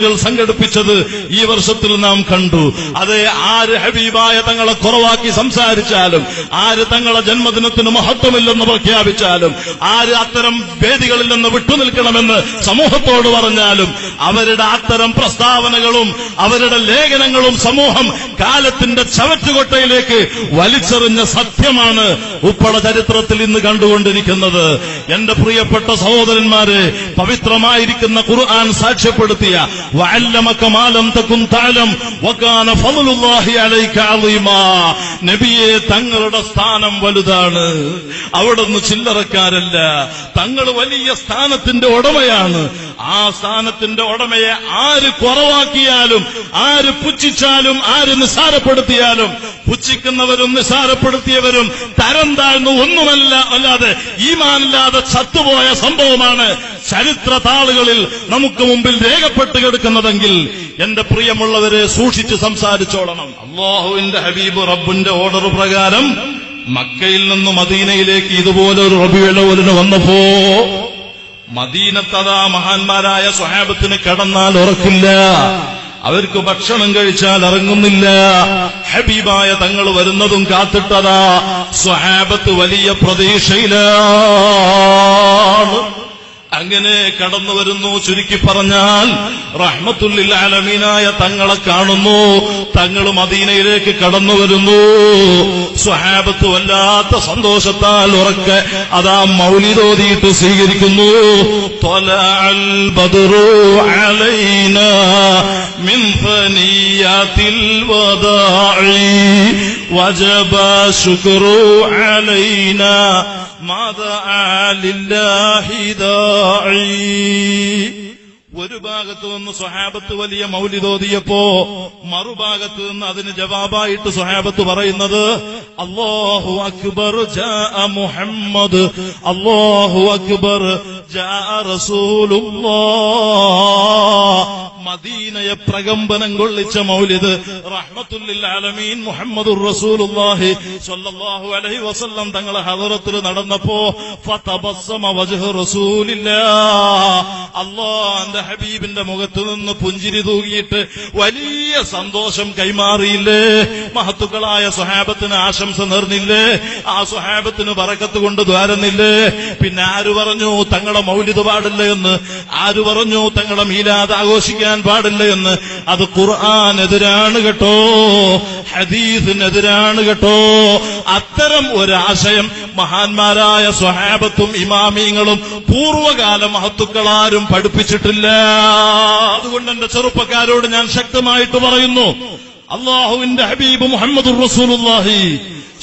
സംഘടിപ്പിച്ചത് ഈ വർഷത്തിൽ നാം കണ്ടു. അതെ, ആര് ഹബീബായ തങ്ങളെ കുറവാക്കി സംസാരിച്ചാലും, ആര് തങ്ങളെ ജന്മദിനത്തിന് മഹത്വമില്ലെന്ന് പ്രഖ്യാപിച്ചാലും, ആര് അത്തരം വേദികളിൽ നിന്ന് വിട്ടുനിൽക്കണമെന്ന് സമൂഹത്തോട് പറഞ്ഞാലും, അവരുടെ അത്തരം പ്രസ്താവനകളും അവരുടെ ലേഖനങ്ങളും സമൂഹം കാലത്തിന്റെ ചവറ്റുകൊട്ടയിലേക്ക് വലിച്ചെറിഞ്ഞ സത്യമാണ് ഉപ്പള ചരിത്രത്തിൽ ഇന്ന് കണ്ടുകൊണ്ടിരിക്കുന്നത്. എന്റെ പ്രിയപ്പെട്ട സഹോദരന്മാരെ, പവിത്രമായിരിക്കുന്ന ഖുർആൻ സാക്ഷ്യപ്പെടുത്തിയ വഅല്ലമക മാ ലം തകുൻ തഅലം വകാന ഫളലുല്ലാഹി അലൈക അളീമാ. നബിയെ, തങ്ങളുടെ സ്ഥാനം വലുതാണ്. അവിടുന്ന് ചില്ലറക്കാരല്ല. തങ്ങൾ വലിയ സ്ഥാനത്തിന്റെ ഉടമയാണ്. ആ സ്ഥാനത്തിന്റെ ഉടമയെ ആര് കുറവാക്കിയാലും, ആര് പുച്ഛിച്ചാലും, ആര് നിസ്സാരപ്പെടുത്തിയാലും, പുച്ഛിക്കുന്നവരും നിസ്സാരപ്പെടുത്തിയവരും തരം താഴ്ന്നു ഒന്നുമല്ല അല്ലാതെ ഈമാനില്ലാതെ ചത്തുപോയ സംഭവമാണ് ചരിത്ര താളുകളിൽ നമുക്ക് മുമ്പിൽ രേഖപ്പെട്ട് കിടക്കുന്നതെങ്കിൽ എന്റെ പ്രിയമുള്ളവരെ, സൂക്ഷിച്ച് സംസാരിച്ചോളണം. അല്ലാഹുവിന്റെ ഹബീബ് റബ്ബിന്റെ ഓർഡർ പ്രകാരം മക്കയിൽ നിന്ന് മദീനയിലേക്ക് ഇതുപോലെ ഒരു റബീഉൽ അവ്വലിന് വന്നപ്പോ മദീനത്തതാ മഹാന്മാരായ സ്വഹാബത്തിന് കിടന്നാൽ ഉറക്കില്ല, അവർക്ക് ഭക്ഷണം കഴിച്ചാൽ ഇറങ്ങുന്നില്ല. ഹബീബായ തങ്ങൾ വരുന്നതും കാത്തിട്ടതാ സ്വഹാബത്ത് വലിയ പ്രതീക്ഷയിലാണ്. അങ്ങനെ കടന്നു വരുന്നു. ചുരുക്കി പറഞ്ഞാൽ റഹ്മത്തുല്ലിൽ ആലമീനായ തങ്ങളെ കാണുന്നു. തങ്ങൾ മദീനയിലേക്ക് കടന്നു വരുന്നു. സ്വഹാബത്ത് വല്ലാത്ത സന്തോഷത്താൽ ഉറക്കെ അതാ മൗലിദോദിയിട്ട് സ്വീകരിക്കുന്നു. ത്വലഅൽ ബദ്റു അലൈനാ മിൻ ഫനിയാത്തിൽ വദാഇ വജബ ശുക്റു അലൈനാ ഒരു ഭാഗത്ത് നിന്ന് സ്വഹാബത്ത് വലിയ മൗലിദോദിയപ്പോ മറുഭാഗത്ത് നിന്ന് അതിന് ജവാബായിട്ട് സ്വഹാബത്ത് പറയുന്നത് അല്ലാഹു അക്ബർ ജാഅ മുഹമ്മദ്, അല്ലാഹു അക്ബർ ജാഅ റസൂലുള്ളാഹ്. മദീനയെ പ്രകമ്പനം കൊള്ളിച്ച മൗലിദ് റഹ്മത്തുല്ലിൽ ആലമീൻ മുഹമ്മദുർ റസൂലുള്ളാഹി സ്വല്ലല്ലാഹു അലൈഹി വസല്ലം തങ്ങളെ ഹദറത്തിൽ നടന്നപ്പോ ഫതബസ്സമ വജ്ഹു റസൂലില്ലാഹ്, അല്ലാഹുവിന്റെ ഹബീബിന്റെ മുഖത്ത് നിന്ന് പുഞ്ചിരി തൂകിയിട്ട് വലിയ സന്തോഷം കൈമാറിയില്ലേ? മഹത്തുക്കളായ സ്വഹാബത്തിന് ആശംസ നേർന്നില്ലേ? ആ സ്വഹാബത്തിന് ബറക്കത്ത് കൊണ്ട് ദ്വാരുന്നില്ലേ? പിന്നെ ആര് പറഞ്ഞു തങ്ങളെ മൗലിദ് പാടില്ല എന്ന്? ആര് പറഞ്ഞു തങ്ങളെ മീലാദ് ആഘോഷിക്കാൻ പാടില്ല എന്ന്? അത് ഖുർആനെതിരാണ് കേട്ടോ, ഹദീസിനെതിരാണ് കേട്ടോ. അത്തരം ഒരാശയം മഹാന്മാരായ സ്വഹാബത്തും ഇമാമീങ്ങളും പൂർവ്വകാല മഹത്തുക്കളാരും പഠിപ്പിച്ചിട്ടില്ല. അതുകൊണ്ട് എന്റെ ചെറുപ്പക്കാരോട് ഞാൻ ശക്തമായിട്ട് പറയുന്നു, അല്ലാഹുവിന്റെ ഹബീബ് മുഹമ്മദുർ റസൂലുള്ളാഹി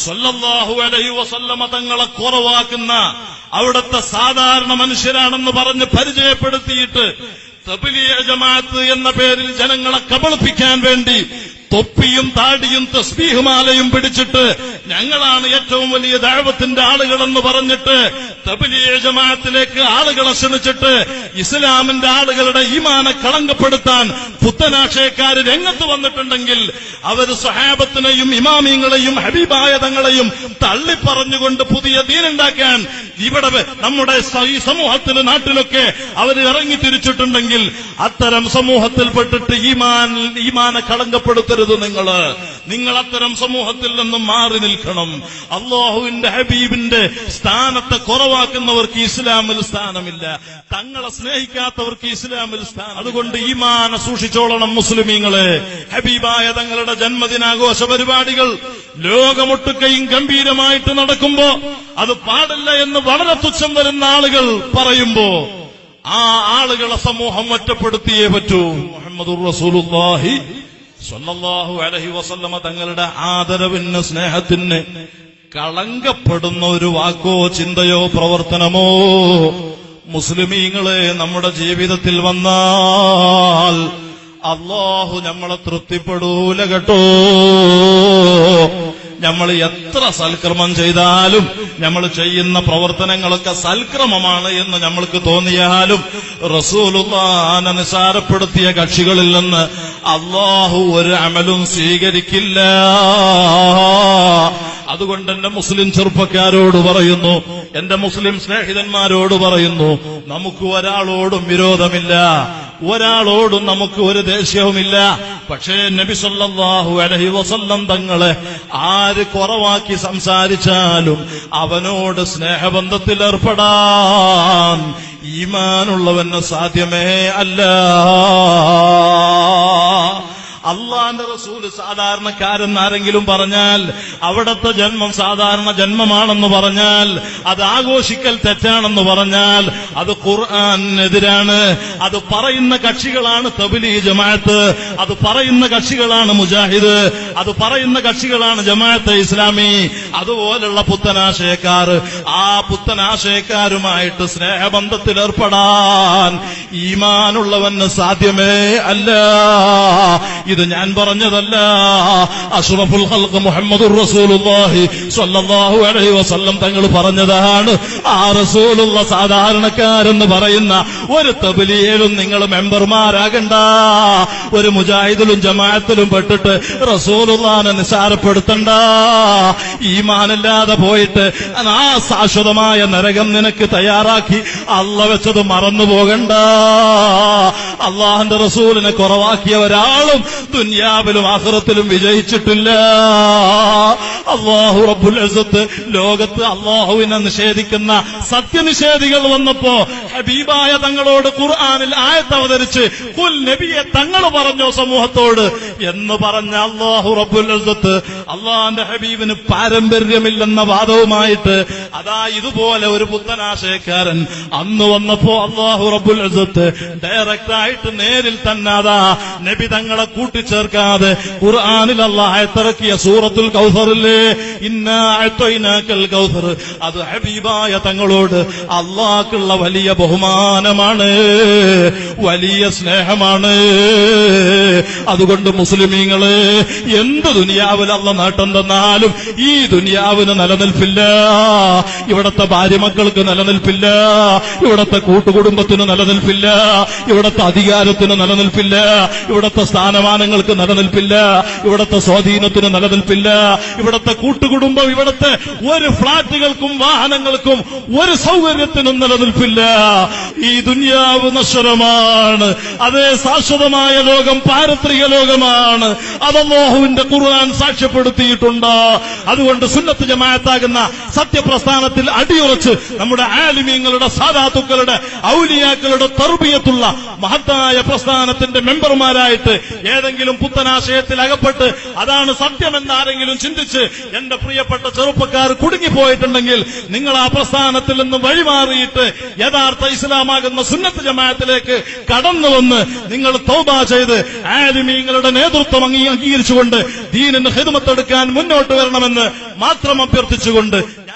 സ്വല്ലല്ലാഹു അലൈഹി വസല്ലമ തങ്ങളെ കുറവാക്കുന്ന അവിടുത്തെ സാധാരണ മനുഷ്യരാണെന്ന് പറഞ്ഞ് പരിചയപ്പെടുത്തിയിട്ട് തബ്ലീഗ് ജമാഅത്ത് എന്ന പേരിൽ ജനങ്ങളെ കബളിപ്പിക്കാൻ വേണ്ടി തൊപ്പിയും താടിയും തസ്ബീഹുമാലയും പിടിച്ചിട്ട് ഞങ്ങളാണ് ഏറ്റവും വലിയ ദഅവത്തിന്റെ ആളുകളെന്ന് പറഞ്ഞിട്ട് തബ്ലീഗ് ജമാഅത്തിലേക്ക് ആളുകളെ ക്ഷണിച്ചിട്ട് ഇസ്ലാമിന്റെ ആളുകളുടെ ഈമാനെ കളങ്കപ്പെടുത്താൻ പുത്തനാശയക്കാര് രംഗത്ത് വന്നിട്ടുണ്ടെങ്കിൽ അവർ സ്വഹാബത്തിനെയും ഇമാമിങ്ങളെയും ഹബീബായ തങ്ങളെയും തള്ളിപ്പറഞ്ഞുകൊണ്ട് പുതിയ ദീനുണ്ടാക്കാൻ ഇവിടെ നമ്മുടെ ഈ സമൂഹത്തിന് നാട്ടിലൊക്കെ അവർ ഇറങ്ങി തിരിച്ചിട്ടുണ്ടെങ്കിൽ അത്തരം സമൂഹത്തിൽപ്പെട്ടിട്ട് ഈമാനെ കളങ്കപ്പെടുത്തരുത്. നിങ്ങൾ അത്തരം സമൂഹത്തിൽ നിന്നും മാറി നിൽക്കണം. അല്ലാഹുവിന്റെ ഹബീബിന്റെ സ്ഥാനത്തെ കുറവാക്കുന്നവർക്ക് ഇസ്ലാമിൽ സ്ഥാനമില്ല. തങ്ങളെ സ്നേഹിക്കാത്തവർക്ക് ഇസ്ലാമിൽ സ്ഥാനം. അതുകൊണ്ട് ഈമാനെ സൂക്ഷിച്ചോളണം മുസ്ലിമീങ്ങളെ. ഹബീബായ തങ്ങളുടെ ജന്മദിനാഘോഷ പരിപാടികൾ ലോകമൊട്ടുക്കയും ഗംഭീരമായിട്ട് നടക്കുമ്പോ അത് പാടില്ല എന്ന് വളരെ തുച്ഛം വരുന്ന ആളുകൾ പറയുമ്പോ ആ ആളുകളെ സമൂഹം ഒറ്റപ്പെടുത്തിയേ പറ്റൂ. മുഹമ്മദുർ റസൂലുള്ളാഹി സ്വല്ലല്ലാഹു അലൈഹി വസല്ലമ തങ്ങളുടെ ആദരവിന് സ്നേഹത്തിന് കളങ്കപ്പെടുന്ന ഒരു വാക്കോ ചിന്തയോ പ്രവർത്തനമോ മുസ്ലിമീങ്ങളെ നമ്മുടെ ജീവിതത്തിൽ വന്നാൽ അല്ലാഹു നമ്മളെ തൃപ്തിപ്പെടൂല കേട്ടോ. നമ്മൾ എത്ര സൽക്രമം ചെയ്താലും, നമ്മൾ ചെയ്യുന്ന പ്രവർത്തനങ്ങളൊക്കെ സൽക്രമമാണ് എന്ന് നമ്മൾക്ക് തോന്നിയാലും റസൂലുള്ളാഹിനെ നിസാരപ്പെടുത്തിയ കക്ഷികളിൽ നിന്ന് അല്ലാഹു ഒരു അമലും സ്വീകരിക്കില്ല. അതുകൊണ്ട് എന്റെ മുസ്ലിം ചെറുപ്പക്കാരോട് പറയുന്നു, എന്റെ മുസ്ലിം സ്നേഹിതന്മാരോട് പറയുന്നു, നമുക്ക് ഒരാളോടും വിരോധമില്ല. ഒരാളോടും നമുക്ക് ഒരു ദേഷ്യവുമില്ല. പക്ഷേ നബി സല്ലല്ലാഹു അലൈഹി വസല്ലം തങ്ങളെ ആര് കുറവാക്കി സംസാരിച്ചാലും അവനോട് സ്നേഹബന്ധത്തിൽ ഏർപ്പെടാൻ ഈമാനുള്ളവന് സാധ്യമേ അല്ല. അള്ളാന്റെ റസൂല് സാധാരണക്കാരൻ ആരെങ്കിലും പറഞ്ഞാൽ, അവിടത്തെ ജന്മം സാധാരണ ജന്മമാണെന്ന് പറഞ്ഞാൽ, അത് ആഘോഷിക്കൽ തെറ്റാണെന്ന് പറഞ്ഞാൽ അത് ഖുർആനെതിരാണ്. അത് പറയുന്ന കക്ഷികളാണ് തബ്ലീഗ് ജമാഅത്ത്, അത് പറയുന്ന കക്ഷികളാണ് മുജാഹിദ്, അത് പറയുന്ന കക്ഷികളാണ് ജമാഅത്തെ ഇസ്ലാമി, അതുപോലുള്ള പുത്തനാശയക്കാർ. ആ പുത്തനാശയക്കാരുമായിട്ട് സ്നേഹബന്ധത്തിൽ ഏർപ്പെടാൻ ഈമാനുള്ളവന് സാധ്യമേ അല്ല. ഇത് ഞാൻ പറഞ്ഞതല്ല, അഷ്റഫുൽ ഖൽഖ് മുഹമ്മദുർ റസൂലുള്ളാഹി സ്വല്ലല്ലാഹു അലൈഹി വസല്ലം തങ്ങൾ പറഞ്ഞതാണ്. ആ റസൂലുള്ള സാധാരണക്കാരെന്ന് പറയുന്ന ഒരു തബ്ലീഗിലും നിങ്ങൾ മെമ്പർമാരാകണ്ട. ഒരു മുജാഹിദിലും ജമാഅത്തിലും പെട്ടിട്ട് റസൂലുള്ളാഹിനെ നിസാരപ്പെടുത്തണ്ട. ഈമാനില്ലാതെ പോയിട്ട് ആ ശാശ്വതമായ നരകം നിനക്ക് തയ്യാറാക്കി അള്ളാഹ് വെച്ചത് മറന്നു പോകണ്ട. അള്ളാഹുവിന്റെ റസൂലിനെ കുറവാക്കിയ ഒരാളും ദുനിയാവിലും ആഖിറത്തിലും വിജയിച്ചിട്ടില്ല. അല്ലാഹു റബ്ബുൽ ഇസ്സത്ത് ലോകത്ത് അല്ലാഹുവിനെ നിഷേധിക്കുന്ന സത്യനിഷേധികൾ വന്നപ്പോ ഹബീബായ തങ്ങളോട് ഖുർആനിൽ ആയത്ത് അവതരിച്ച് ഖുൽ നബിയെ തങ്ങൾ പറഞ്ഞോ സമൂഹത്തോട് എന്ന് പറഞ്ഞ അല്ലാഹു റബ്ബുൽ ഇസ്സത്ത് അല്ലാഹുവിന്റെ ഹബീബിന് പാരമ്പര്യമില്ലെന്ന വാദവുമായിട്ട് അതാ ഇതുപോലെ ഒരു പുത്തനാശയക്കാരൻ അന്ന് വന്നപ്പോ അല്ലാഹു റബ്ബുൽ ഇസ്സത്ത് ഡയറക്റ്റ് ആയിട്ട് നേരിൽ തന്നെ അതാ നബി തങ്ങളെ കൂട്ടിച്ചേർക്കാതെ ഖുർആനിൽ അല്ലാഹു ആയത്തിറക്കിയ സൂറത്തുൽ കൗസറിലെ ഇന്നാ അഅ്തൈനാകൽ കൗസർ, അത് ഹബീബായ തങ്ങളോട് അല്ലാഹുക്കുള്ള വലിയ ബഹുമാനമാണ്, വലിയ സ്നേഹമാണ്. അതുകൊണ്ട് മുസ്ലിമീങ്ങളെ, എന്ത് ദുനിയാവിൽ അല്ലാഹ് നേട്ടം തന്നാലും ഈ ദുനിയാവിന് നിലനിൽപ്പില്ല. ഇവിടത്തെ ഭാര്യ മക്കൾക്ക് നിലനിൽപ്പില്ല, ഇവിടത്തെ കൂട്ടുകുടുംബത്തിന് നിലനിൽപ്പില്ല, ഇവിടത്തെ അധികാരത്തിന് നിലനിൽപ്പില്ല, ഇവിടത്തെ സ്ഥാനമാനങ്ങൾക്ക് നിലനിൽപ്പില്ല, ഇവിടത്തെ സ്വാധീനത്തിന് നിലനിൽപ്പില്ല, ഇവിടത്തെ കൂട്ടുകുടുംബം, ഇവിടത്തെ ഒരു ഫ്ളാറ്റുകൾക്കും വാഹനങ്ങൾക്കും ഒരു സൗകര്യത്തിനും നിലനിൽപ്പില്ല. ഈ ദുനിയാവ് നശ്വരമാണ്. അതേ ശാശ്വതമായ ലോകം പാരത്രിക ലോകമാണ്. അത് അല്ലാഹുവിന്റെ ഖുർആൻ സാക്ഷ്യപ്പെടുത്തിയിട്ടുണ്ട്. അതുകൊണ്ട് സുന്നത്ത് ജമാഅത്താകുന്ന സത്യപ്രസ്ഥാനത്തിൽ അടിയുറച്ച് നമ്മുടെ ആലിമീങ്ങളുടെ സാദാത്തുക്കളുടെ ഔലിയാക്കളുടെ തർബിയത്തുള്ള മഹത്തായ പ്രസ്ഥാനത്തിന്റെ മെമ്പർമാരായിട്ട് ഏതെങ്കിലും പുത്തനാശയത്തിൽ അകപ്പെട്ട് അതാണ് സത്യമെന്ന് ആരെങ്കിലും ചിന്തിച്ച് എന്റെ പ്രിയപ്പെട്ട ചെറുപ്പക്കാർ കുടുങ്ങിപ്പോയിട്ടുണ്ടെങ്കിൽ നിങ്ങൾ ആ പ്രസ്ഥാനത്തിൽ നിന്ന് വഴിമാറിയിട്ട് യഥാർത്ഥ ഇസ്ലാമാകുന്ന സുന്നത്ത് ജമാഅത്തിലേക്ക് കടന്നു വന്ന് നിങ്ങൾ തൗബ ചെയ്ത് ആലിമീങ്ങളുടെ നേതൃത്വം അംഗീകരിച്ചുകൊണ്ട് ദീനിന് ഖിദ്മത്ത് എടുക്കാൻ മുന്നോട്ട് വരണമെന്ന് മാത്രം അഭ്യർത്ഥിച്ചുകൊണ്ട്